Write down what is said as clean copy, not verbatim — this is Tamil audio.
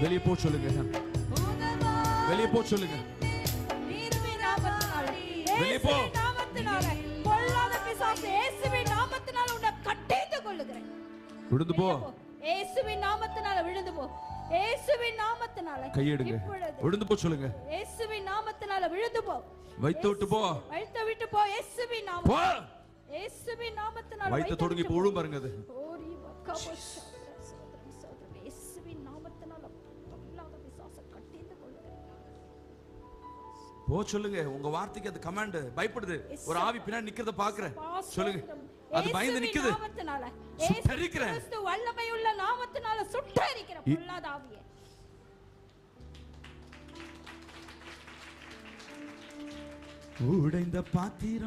வெளியே போ சொல்லுங்க. வெளியே போ சொல்லுங்க. வெளியே போ. பொல்லாத பிசாசு இயேசுவின் நாமத்தினால உன்னை கட்டித்துக் கொள்ளுகிறேன். விழுந்து போ. இயேசுவின் நாமத்தினால விழுந்து போ. இயேசுவின் நாமத்தினால கையெடுங்க. விழுந்து போ சொல்லுங்க. இயேசுவின் நாமத்தினால விழுந்து போ. வைத்து விட்டு போ. வைத்து விட்டு போ. இயேசுவின் நாமம். போ. இயேசுவின் நாமத்தினால வைத்து தொடங்கி போடும் பாருங்க. அது ஓரி பக்கபஷ சோதரன் இயேசுவின் நாமத்தினால பொல்லாத பிசாசை கட்டித்துக் கொள்ளுகிறேன். போ சொல்லுங்க. உங்க வார்த்தைக்கு அது கமாண்ட். பயப்படுது. ஒரு ஆவி பின்னாடி நிக்கிறத பாக்குறேன். சொல்லுங்க. அது பயந்து நிக்குது. நாமத்தினால சுட்டரிக்கிறேன். கிறிஸ்து வல்லமையுள்ள நாமத்தினால சுட்டரிக்கிற பொல்லாத ஆவியே உடைந்த பாத்திரம்